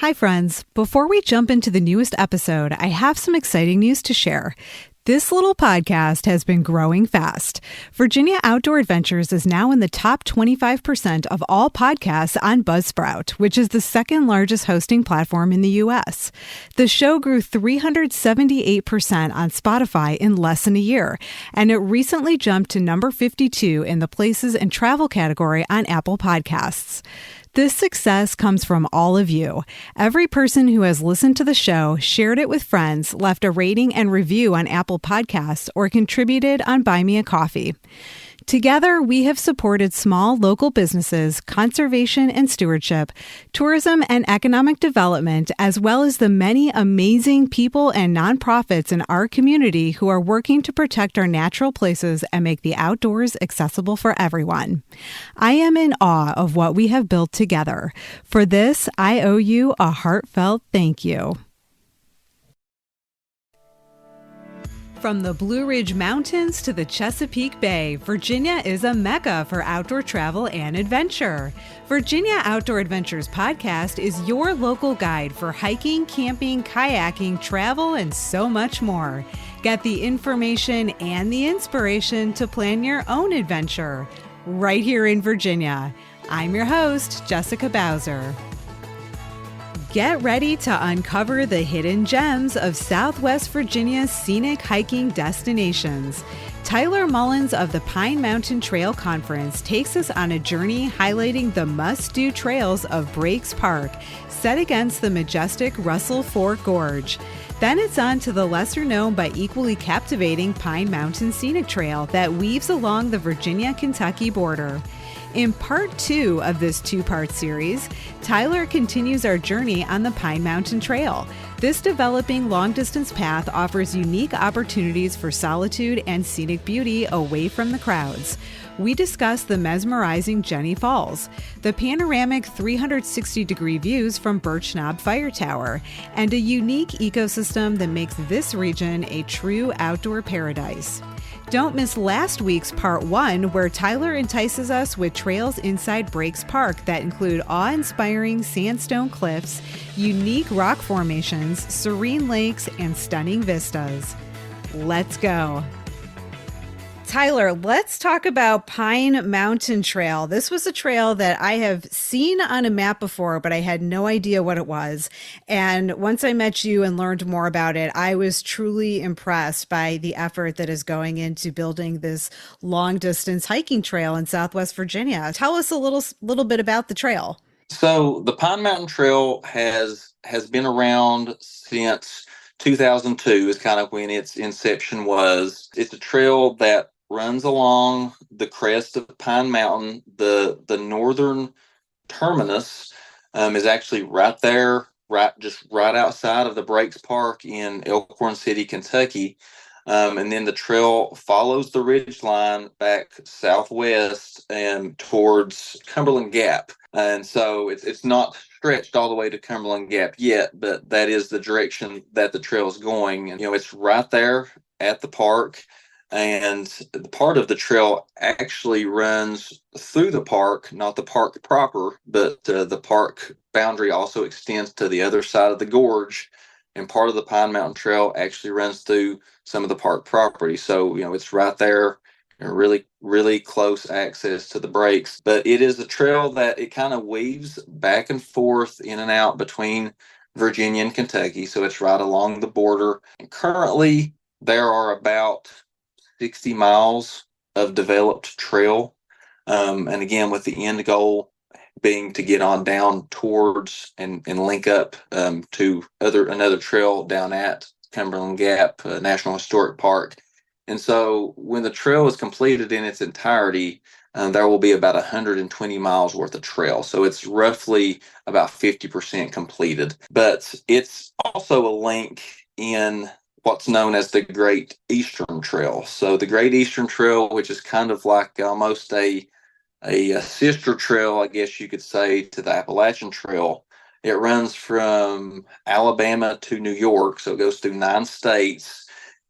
Hi, friends. Before we jump into the newest episode, I have some exciting news to share. This little podcast has been growing fast. Virginia Outdoor Adventures is now in the top 25% of all podcasts on Buzzsprout, which is the second largest hosting platform in the U.S. The show grew 378% on Spotify in less than a year, and it recently jumped to number 52 in the places and travel category on Apple Podcasts. This success comes from all of you. Every person who has listened to the show, shared it with friends, left a rating and review on Apple Podcasts, or contributed on Buy Me a Coffee. Together, we have supported small local businesses, conservation and stewardship, tourism and economic development, as well as the many amazing people and nonprofits in our community who are working to protect our natural places and make the outdoors accessible for everyone. I am in awe of what we have built together. For this, I owe you a heartfelt thank you. From the Blue Ridge Mountains to the Chesapeake Bay, Virginia is a mecca for outdoor travel and adventure. Virginia Outdoor Adventures podcast is your local guide for hiking, camping, kayaking, travel, and so much more. Get the information and the inspiration to plan your own adventure right here in Virginia. I'm your host, Jessica Bowser. Get ready to uncover the hidden gems of Southwest Virginia's scenic hiking destinations. Tyler Mullins of the Pine Mountain Trail Conference takes us on a journey highlighting the must-do trails of Breaks Park, set against the majestic Russell Fork Gorge. Then it's on to the lesser-known but equally captivating Pine Mountain Scenic Trail that weaves along the Virginia-Kentucky border. In part 2 of this 2-part series, Tyler continues our journey on the Pine Mountain Trail. This developing long-distance path offers unique opportunities for solitude and scenic beauty away from the crowds. We discuss the mesmerizing Jenny Falls, the panoramic 360-degree views from Birch Knob Fire Tower, and a unique ecosystem that makes this region a true outdoor paradise. Don't miss last week's part 1, where Tyler entices us with trails inside Breaks Park that include awe-inspiring sandstone cliffs, unique rock formations, serene lakes, and stunning vistas. Let's go. Tyler, let's talk about Pine Mountain Trail. This was a trail that I have seen on a map before, but I had no idea what it was. And once I met you and learned more about it, I was truly impressed by the effort that is going into building this long distance hiking trail in Southwest Virginia. Tell us a little bit about the trail. So the Pine Mountain Trail has been around since 2002 is kind of when its inception was. It's a trail that runs along the crest of Pine Mountain. The northern terminus is actually right there, right outside of the Breaks Park in Elkhorn City, Kentucky. And then the trail follows the ridge line back southwest and towards Cumberland Gap. And so it's not stretched all the way to Cumberland Gap yet, but that is the direction that the trail is going. And, it's right there at the park. And the part of the trail actually runs through the park, not the park proper, but the park boundary also extends to the other side of the gorge. And part of the Pine Mountain Trail actually runs through some of the park property. So, it's right there and really, really close access to the breaks. But it is a trail that it kind of weaves back and forth in and out between Virginia and Kentucky. So it's right along the border. And currently, there are about 60 miles of developed trail. And again, with the end goal being to get on down towards and link up to another trail down at Cumberland Gap National Historic Park. And so when the trail is completed in its entirety, there will be about 120 miles worth of trail. So it's roughly about 50% completed. But it's also a link in what's known as the Great Eastern Trail. So the Great Eastern Trail, which is kind of like almost a sister trail, I guess you could say, to the Appalachian Trail. It runs from Alabama to New York, so it goes through 9 states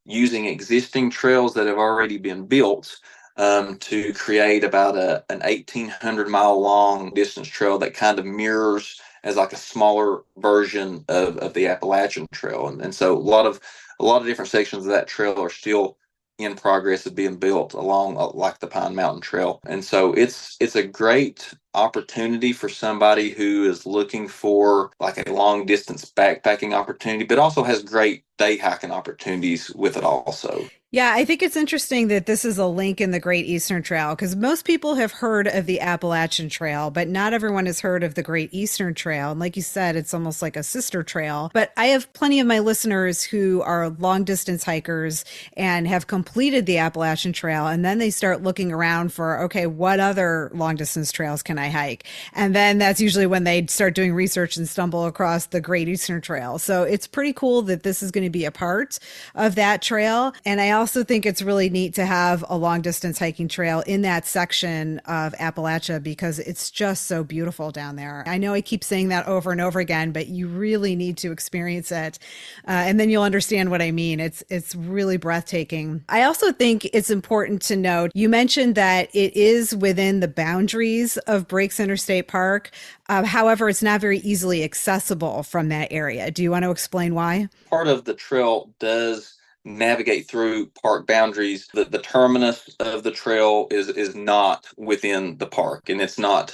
using existing trails that have already been built to create about an 1,800-mile long distance trail that kind of mirrors as like a smaller version of the Appalachian Trail. And so a lot of different sections of that trail are still in progress of being built along like the Pine Mountain Trail. And so it's a great opportunity for somebody who is looking for like a long distance backpacking opportunity, but also has great day hiking opportunities with it also. Yeah, I think it's interesting that this is a link in the Great Eastern Trail because most people have heard of the Appalachian Trail, but not everyone has heard of the Great Eastern Trail. And like you said, it's almost like a sister trail. But I have plenty of my listeners who are long distance hikers and have completed the Appalachian Trail. And then they start looking around for, okay, what other long distance trails can I hike? And then that's usually when they start doing research and stumble across the Great Eastern Trail. So it's pretty cool that this is going to be a part of that trail. And I also think it's really neat to have a long distance hiking trail in that section of Appalachia because it's just so beautiful down there. I know I keep saying that over and over again, but you really need to experience it. And then you'll understand what I mean. It's really breathtaking. I also think it's important to note, you mentioned that it is within the boundaries of Breaks Interstate Park. However, it's not very easily accessible from that area. Do you want to explain why? Part of the trail does navigate through park boundaries. The terminus of the trail is not within the park, and it's not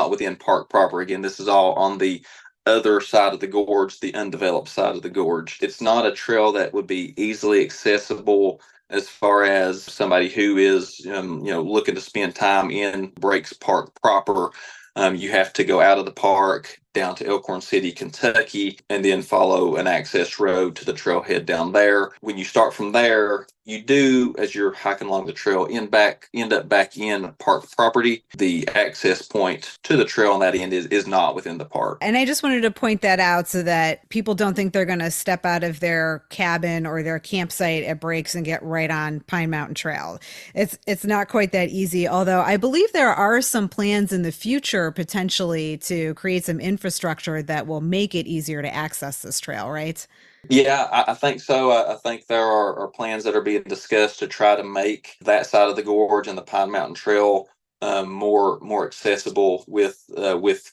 within park proper. Again, this is all on the other side of the gorge, the undeveloped side of the gorge. It's not a trail that would be easily accessible as far as somebody who is looking to spend time in Breaks Park proper. You have to go out of the park down to Elkhorn City, Kentucky, and then follow an access road to the trailhead down there. When you start from there, you do, as you're hiking along the trail, end up back in park property. The access point to the trail on that end is not within the park. And I just wanted to point that out so that people don't think they're going to step out of their cabin or their campsite at Breaks and get right on Pine Mountain Trail. It's not quite that easy, although I believe there are some plans in the future potentially to create some infrastructure that will make it easier to access this trail, right? Yeah, I think so. I think there are plans that are being discussed to try to make that side of the gorge and the Pine Mountain Trail more accessible with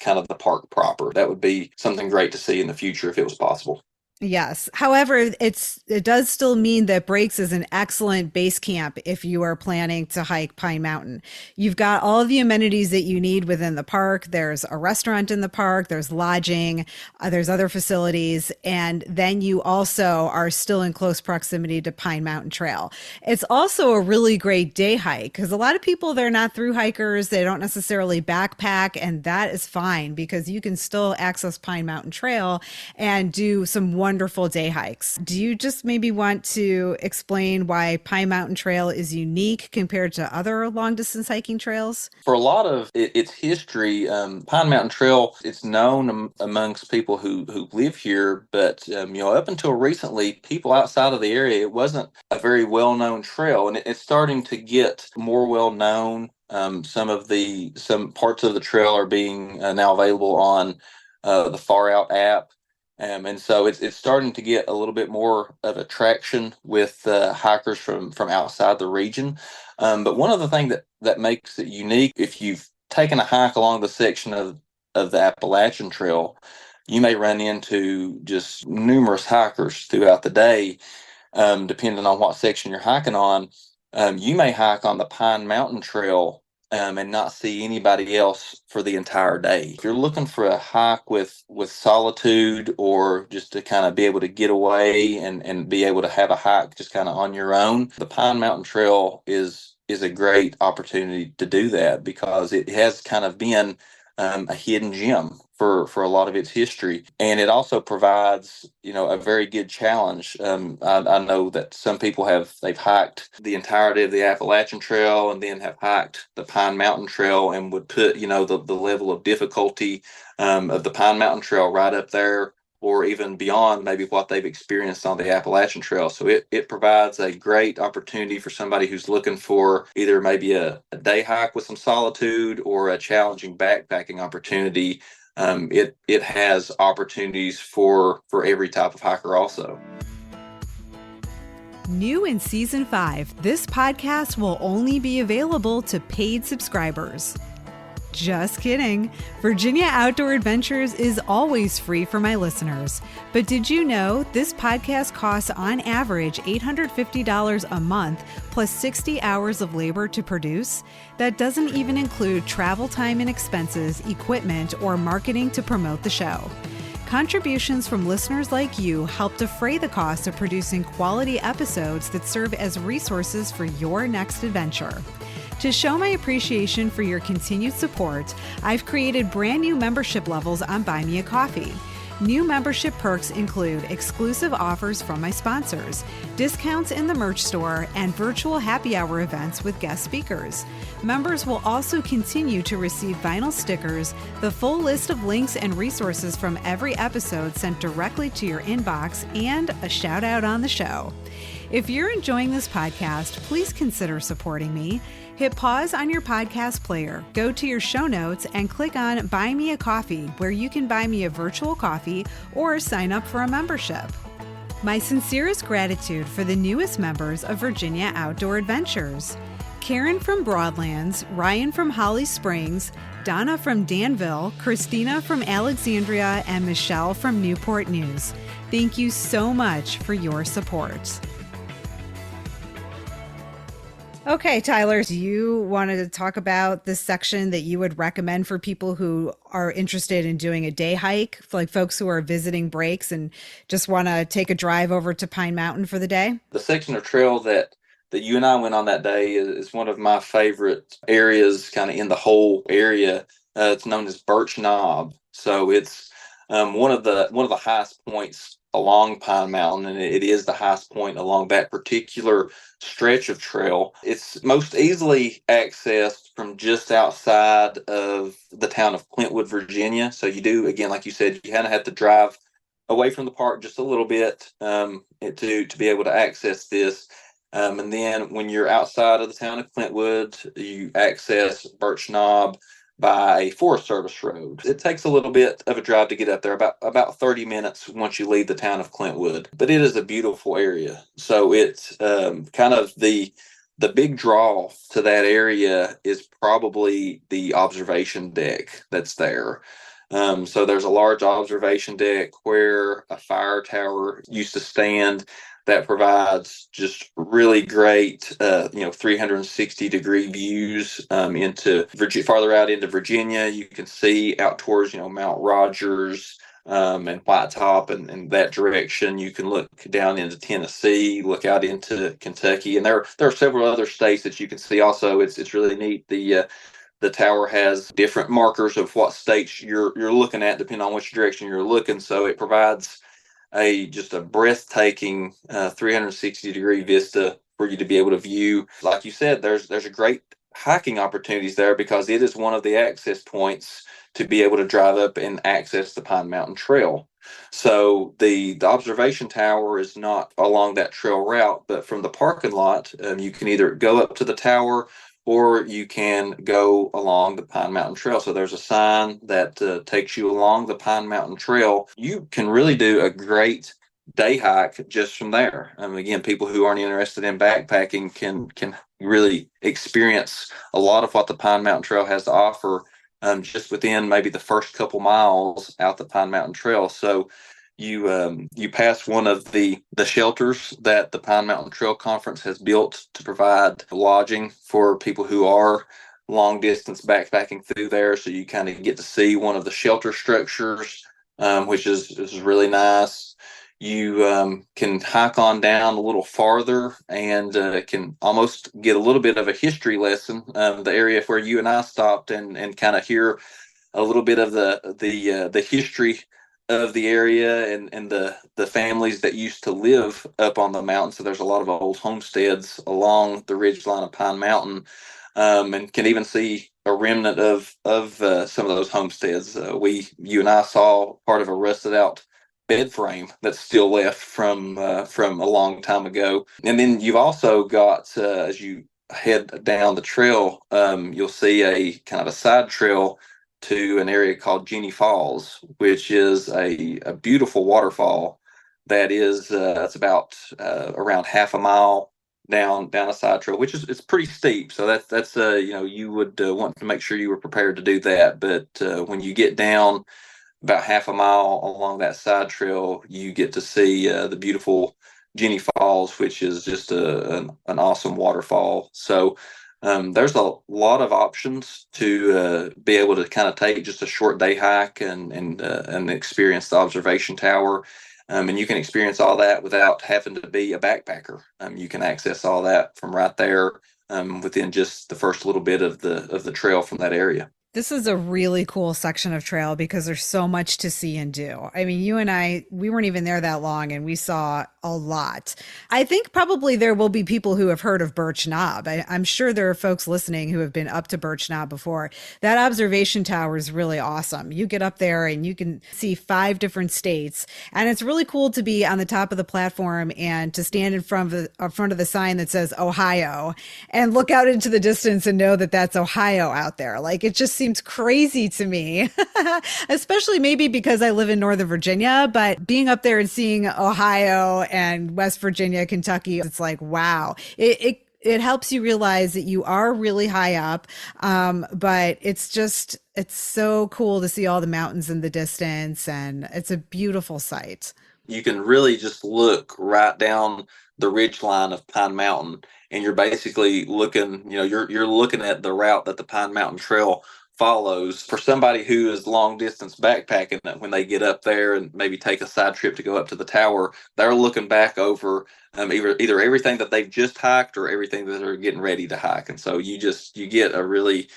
kind of the park proper. That would be something great to see in the future if it was possible. Yes. However, it does still mean that Breaks is an excellent base camp if you are planning to hike Pine Mountain. You've got all of the amenities that you need within the park. There's a restaurant in the park, there's lodging, there's other facilities, and then you also are still in close proximity to Pine Mountain Trail. It's also a really great day hike because a lot of people, they're not through hikers, they don't necessarily backpack, and that is fine because you can still access Pine Mountain Trail and do some wonderful day hikes. Do you just maybe want to explain why Pine Mountain Trail is unique compared to other long distance hiking trails? For a lot of its history, Pine Mountain Trail, it's known amongst people who live here, but up until recently, people outside of the area, it wasn't a very well known trail, and it's starting to get more well known. Some parts of the trail are being now available on the Far Out app. And so it's starting to get a little bit more of attraction with hikers from outside the region. But one other thing that makes it unique, if you've taken a hike along the section of the Appalachian Trail, you may run into just numerous hikers throughout the day, depending on what section you're hiking on. You may hike on the Pine Mountain Trail and not see anybody else for the entire day. If you're looking for a hike with solitude or just to kind of be able to get away and be able to have a hike just kind of on your own, the Pine Mountain Trail is a great opportunity to do that because it has kind of been a hidden gem for a lot of its history. And it also provides, a very good challenge. I know that some people they've hiked the entirety of the Appalachian Trail and then have hiked the Pine Mountain Trail and would put, the level of difficulty of the Pine Mountain Trail right up there or even beyond maybe what they've experienced on the Appalachian Trail. So it provides a great opportunity for somebody who's looking for either maybe a day hike with some solitude or a challenging backpacking opportunity. It has opportunities for every type of hiker also. New in Season 5, this podcast will only be available to paid subscribers. Just kidding. Virginia Outdoor Adventures is always free for my listeners. But did you know this podcast costs on average $850 a month plus 60 hours of labor to produce? That doesn't even include travel time and expenses, equipment, or marketing to promote the show. Contributions from listeners like you help defray the cost of producing quality episodes that serve as resources for your next adventure. To show my appreciation for your continued support, I've created brand new membership levels on Buy Me a Coffee. New membership perks include exclusive offers from my sponsors, discounts in the merch store, and virtual happy hour events with guest speakers. Members will also continue to receive vinyl stickers, the full list of links and resources from every episode sent directly to your inbox, and a shout out on the show. If you're enjoying this podcast, please consider supporting me. Hit pause on your podcast player, go to your show notes, and click on Buy Me a Coffee, where you can buy me a virtual coffee or sign up for a membership. My sincerest gratitude for the newest members of Virginia Outdoor Adventures: Karen from Broadlands, Ryan from Holly Springs, Donna from Danville, Christina from Alexandria, and Michelle from Newport News. Thank you so much for your support. Okay, Tyler, do you want to talk about this section that you would recommend for people who are interested in doing a day hike, like folks who are visiting breaks and just want to take a drive over to Pine Mountain for the day? The section of trail that you and I went on that day is one of my favorite areas kind of in the whole area. It's known as Birch Knob. So it's one of the highest points along Pine Mountain, and it is the highest point along that particular stretch of trail. It's most easily accessed from just outside of the town of Clintwood, Virginia. So you do, again, like you said, you kind of have to drive away from the park just a little bit to be able to access this. And then when you're outside of the town of Clintwood, you access Birch Knob by a Forest Service road. It takes a little bit of a drive to get up there, about 30 minutes once you leave the town of Clintwood. But it is a beautiful area. So it's kind of the big draw to that area is probably the observation deck that's there. So there's a large observation deck where a fire tower used to stand that provides just really great, 360-degree views into farther out into Virginia. You can see out towards, Mount Rogers and White Top and that direction. You can look down into Tennessee, look out into Kentucky, and there are several other states that you can see. Also, it's really neat. The tower has different markers of what states you're looking at, depending on which direction you're looking. So it provides just a breathtaking 360-degree vista for you to be able to view. Like you said, there's a great hiking opportunities there because it is one of the access points to be able to drive up and access the Pine Mountain Trail. So the observation tower is not along that trail route, but from the parking lot, you can either go up to the tower or you can go along the Pine Mountain Trail. So there's a sign that takes you along the Pine Mountain Trail. You can really do a great day hike just from there. Again, people who aren't interested in backpacking can really experience a lot of what the Pine Mountain Trail has to offer just within maybe the first couple miles out the Pine Mountain Trail. So you pass one of the shelters that the Pine Mountain Trail Conference has built to provide lodging for people who are long distance backpacking through there. So you kind of get to see one of the shelter structures, which is really nice. You can hike on down a little farther and can almost get a little bit of a history lesson. The area where you and I stopped and kind of hear a little bit of the history of the area and the families that used to live up on the mountain. So there's a lot of old homesteads along the ridgeline of Pine Mountain, and can even see a remnant of some of those homesteads. You and I saw part of a rusted out bed frame that's still left from a long time ago. And then you've also got as you head down the trail, you'll see a kind of a side trail to an area called Jenny Falls, which is a beautiful waterfall that is it's about around half a mile down a side trail, which is it's pretty steep. So that's you would want to make sure you were prepared to do that. But when you get down about half a mile along that side trail, you get to see the beautiful Jenny Falls, which is just an awesome waterfall. So there's a lot of options to be able to kind of take just a short day hike and experience the observation tower. And you can experience all that without having to be a backpacker. You can access all that from right there within just the first little bit of the trail from that area. This is a really cool section of trail because there's so much to see and do. I mean, you and I, we weren't even there that long and we saw a lot. I think probably there will be people who have heard of Birch Knob. I'm sure there are folks listening who have been up to Birch Knob before. That observation tower is really awesome. You get up there and you can see 5 different states. And it's really cool to be on the top of the platform and to stand in front of the sign that says Ohio and look out into the distance and know that that's Ohio out there. Like it just seems crazy to me, especially maybe because I live in Northern Virginia, but being up there and seeing Ohio and West Virginia, Kentucky, it's like, wow. It helps you realize that you are really high up. But it's so cool to see all the mountains in the distance, and it's a beautiful sight. You can really just look right down the ridge line of Pine Mountain, and you're basically looking, you're looking at the route that the Pine Mountain Trail follows. For somebody who is long distance backpacking, that when they get up there and maybe take a side trip to go up to the tower, they're looking back over either everything that they've just hiked or everything that they're getting ready to hike. And so you get a really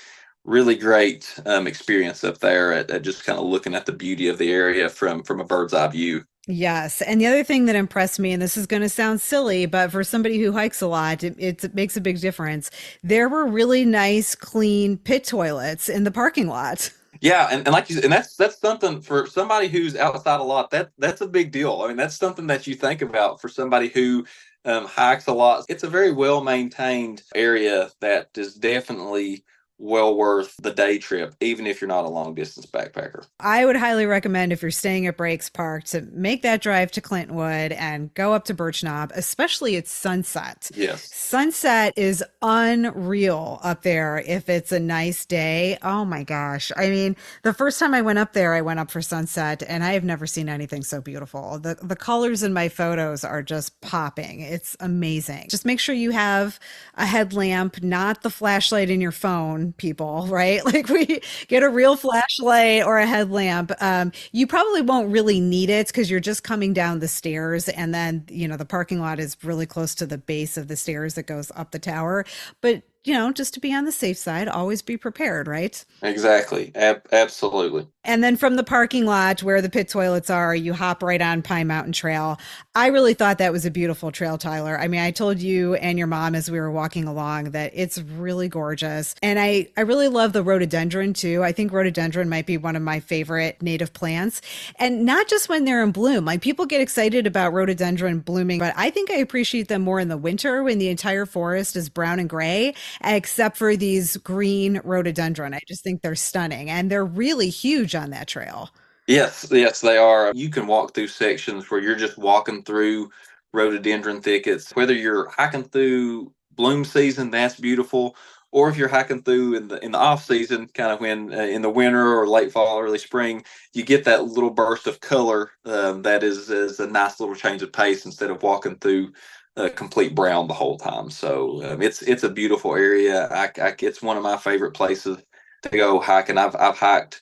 great experience up there at just kind of looking at the beauty of the area from a bird's eye view. Yes. And the other thing that impressed me, and this is going to sound silly, but for somebody who hikes a lot, it makes a big difference. There were really nice, clean pit toilets in the parking lot. Yeah, and like you said, and that's something for somebody who's outside a lot. That's a big deal. I mean, that's something that you think about for somebody who hikes a lot. It's a very well maintained area that is definitely well worth the day trip, even if you're not a long distance backpacker. I would highly recommend if you're staying at Breaks Park to make that drive to Clintonwood and go up to Birch Knob, especially at sunset. Yes. Sunset is unreal up there if it's a nice day. Oh my gosh. I mean, the first time I went up there, I went up for sunset and I have never seen anything so beautiful. The colors in my photos are just popping. It's amazing. Just make sure you have a headlamp, not the flashlight in your phone, people, right? Like we get a real flashlight or a headlamp. You probably won't really need it because you're just coming down the stairs and then, the parking lot is really close to the base of the stairs that goes up the tower. But, just to be on the safe side, always be prepared, right? Exactly. Absolutely. And then from the parking lot where the pit toilets are, you hop right on Pine Mountain Trail. I really thought that was a beautiful trail, Tyler. I mean, I told you and your mom as we were walking along that it's really gorgeous. And I really love the rhododendron too. I think rhododendron might be one of my favorite native plants. And not just when they're in bloom. Like people get excited about rhododendron blooming, but I think I appreciate them more in the winter when the entire forest is brown and gray, except for these green rhododendron. I just think they're stunning and they're really huge on that trail. Yes, they are. You can walk through sections where you're just walking through rhododendron thickets. Whether you're hiking through bloom season, that's beautiful, or if you're hiking through in the off season, kind of when in the winter or late fall, early spring, you get that little burst of color that is a nice little change of pace instead of walking through complete brown the whole time. So it's a beautiful area. It's one of my favorite places to go hiking. I've hiked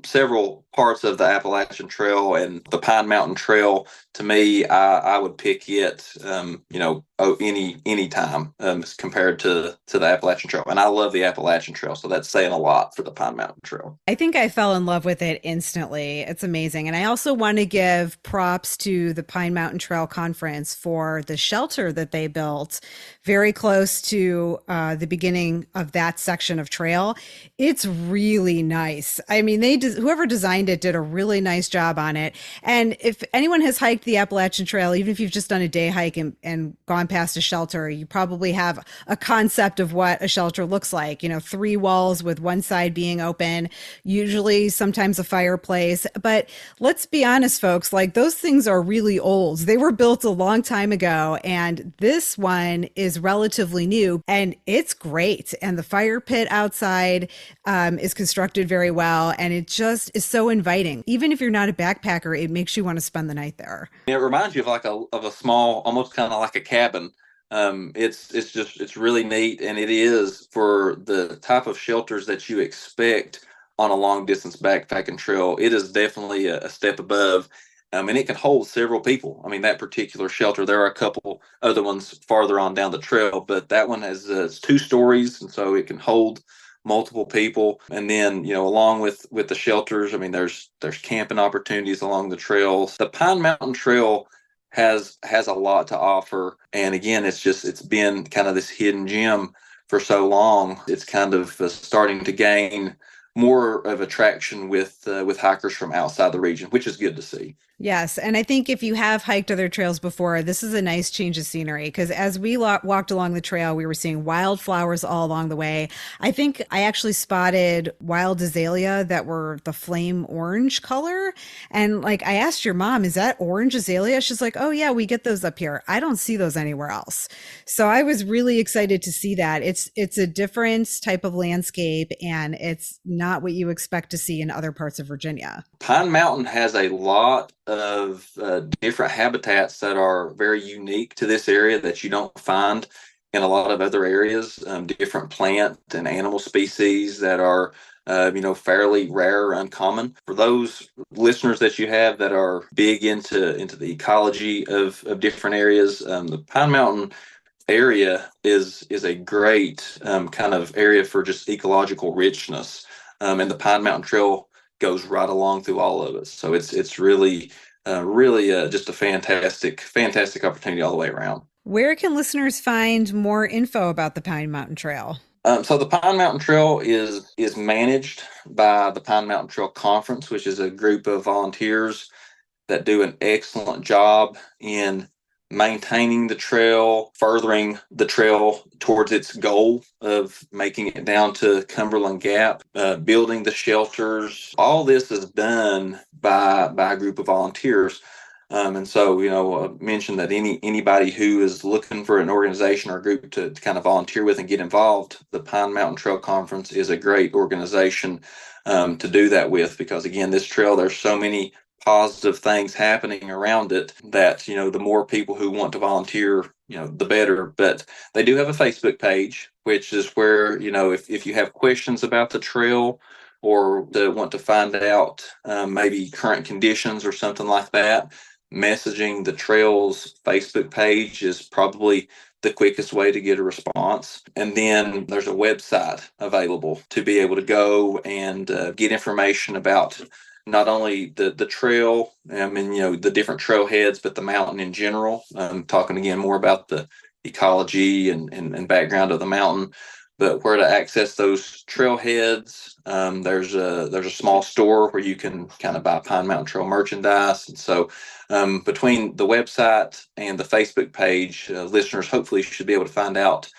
several parts of the Appalachian Trail and the Pine Mountain Trail. To me, I would pick it, any time compared to the Appalachian Trail. And I love the Appalachian Trail, so that's saying a lot for the Pine Mountain Trail. I think I fell in love with it instantly. It's amazing. And I also want to give props to the Pine Mountain Trail Conference for the shelter that they built very close to the beginning of that section of trail. It's really nice. I mean, whoever designed it did a really nice job on it. And if anyone has hiked the Appalachian Trail, even if you've just done a day hike and gone past a shelter, you probably have a concept of what a shelter looks like. You know, three walls with one side being open, usually sometimes a fireplace. But let's be honest, folks, like those things are really old. They were built a long time ago, and this one is relatively new and it's great. And the fire pit outside is constructed very well, and it just is so inviting. Even if you're not a backpacker, it makes you want to spend the night there. It reminds you of like a small, almost kind of like a cabin. It's really neat, and it is for the type of shelters that you expect on a long distance backpacking trail. It is definitely a step above. And it can hold several people. I mean, that particular shelter, there are a couple other ones farther on down the trail, but that one has it's 2 stories, and so it can hold multiple people. And then, along with the shelters, I mean, there's camping opportunities along the trails. The Pine Mountain Trail has a lot to offer, and again, it's been kind of this hidden gem for so long. It's kind of starting to gain more of attraction with hikers from outside the region, which is good to see. Yes. And I think if you have hiked other trails before, this is a nice change of scenery because as we walked along the trail, we were seeing wildflowers all along the way. I think I actually spotted wild azalea that were the flame orange color. And like I asked your mom, is that orange azalea? She's like, oh, yeah, we get those up here. I don't see those anywhere else. So I was really excited to see that. It's a different type of landscape, and it's not what you expect to see in other parts of Virginia. Pine Mountain has a lot of different habitats that are very unique to this area that you don't find in a lot of other areas. Different plant and animal species that are fairly rare or uncommon. For those listeners that you have that are big into the ecology of different areas, the Pine Mountain area is a great kind of area for just ecological richness. And the Pine Mountain Trail goes right along through all of it. So it's really just a fantastic opportunity all the way around. Where can listeners find more info about the Pine Mountain Trail? So the Pine Mountain Trail is managed by the Pine Mountain Trail Conference, which is a group of volunteers that do an excellent job in maintaining the trail, furthering the trail towards its goal of making it down to Cumberland Gap, building the shelters. All this is done by a group of volunteers. And so, I mentioned that anybody who is looking for an organization or group to kind of volunteer with and get involved, the Pine Mountain Trail Conference is a great organization to do that with, because again, this trail, there's so many positive things happening around it that, the more people who want to volunteer, the better. But they do have a Facebook page, which is where, if you have questions about the trail or want to find out maybe current conditions or something like that, messaging the trail's Facebook page is probably the quickest way to get a response. And then there's a website available to be able to go and get information about not only the trail, the different trailheads, but the mountain in general. Talking again more about the ecology and background of the mountain, but where to access those trailheads. There's a small store where you can kind of buy Pine Mountain Trail merchandise. And so between the website and the Facebook page, listeners hopefully should be able to find out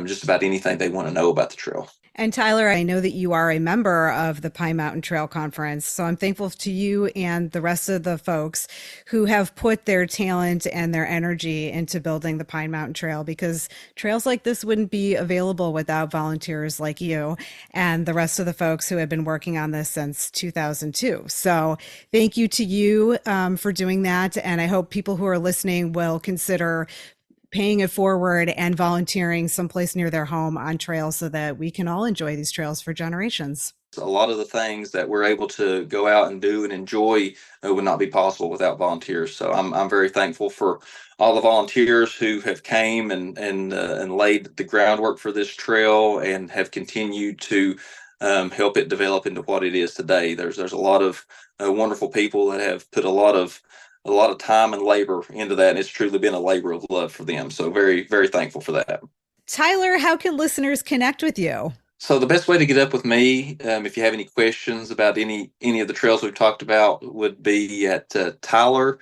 just about anything they want to know about the trail. And Tyler, I know that you are a member of the Pine Mountain Trail Conference, so I'm thankful to you and the rest of the folks who have put their talent and their energy into building the Pine Mountain Trail, because trails like this wouldn't be available without volunteers like you and the rest of the folks who have been working on this since 2002. So thank you to you for doing that, and I hope people who are listening will consider paying it forward and volunteering someplace near their home on trails so that we can all enjoy these trails for generations. A lot of the things that we're able to go out and do and enjoy would not be possible without volunteers. So I'm very thankful for all the volunteers who have came and laid the groundwork for this trail and have continued to help it develop into what it is today. There's a lot of wonderful people that have put a lot of time and labor into that, and it's truly been a labor of love for them. So very, very thankful for that. Tyler, how can listeners connect with you? So the best way to get up with me, if you have any questions about any of the trails we've talked about, would be at Tyler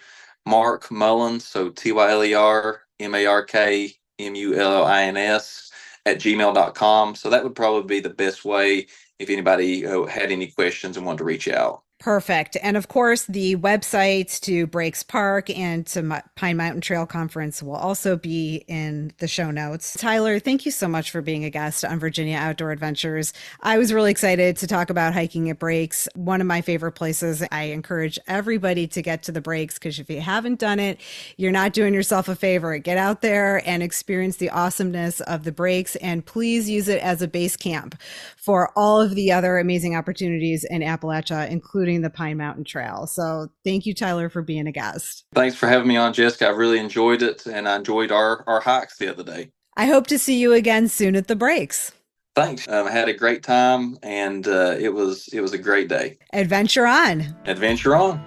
Mark Mullins, so TYLERMARKMULLINS at gmail.com. So that would probably be the best way if anybody had any questions and wanted to reach out. Perfect. And of course, the websites to Breaks Park and to Pine Mountain Trail Conference will also be in the show notes. Tyler, thank you so much for being a guest on Virginia Outdoor Adventures. I was really excited to talk about hiking at Breaks, one of my favorite places. I encourage everybody to get to the Breaks because if you haven't done it, you're not doing yourself a favor. Get out there and experience the awesomeness of the Breaks, and please use it as a base camp for all of the other amazing opportunities in Appalachia, including the Pine Mountain Trail. So thank you, Tyler, for being a guest. Thanks for having me on, Jessica. I really enjoyed it, and I enjoyed our hikes the other day. I hope to see you again soon at the Breaks. Thanks. I had a great time, and it was a great day. Adventure on. Adventure on.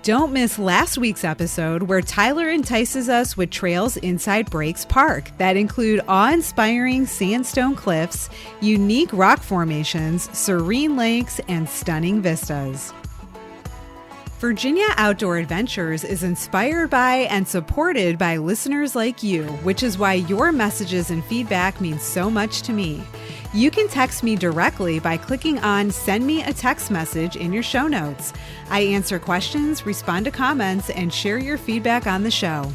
Don't miss last week's episode where Tyler entices us with trails inside Breaks Park that include awe-inspiring sandstone cliffs, unique rock formations, serene lakes, and stunning vistas. Virginia Outdoor Adventures is inspired by and supported by listeners like you, which is why your messages and feedback mean so much to me. You can text me directly by clicking on Send Me a Text Message in your show notes. I answer questions, respond to comments, and share your feedback on the show.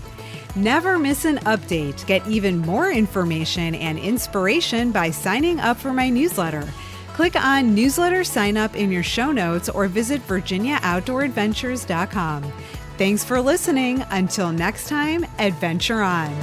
Never miss an update. Get even more information and inspiration by signing up for my newsletter. Click on Newsletter Sign Up in your show notes or visit virginiaoutdooradventures.com. Thanks for listening. Until next time, adventure on.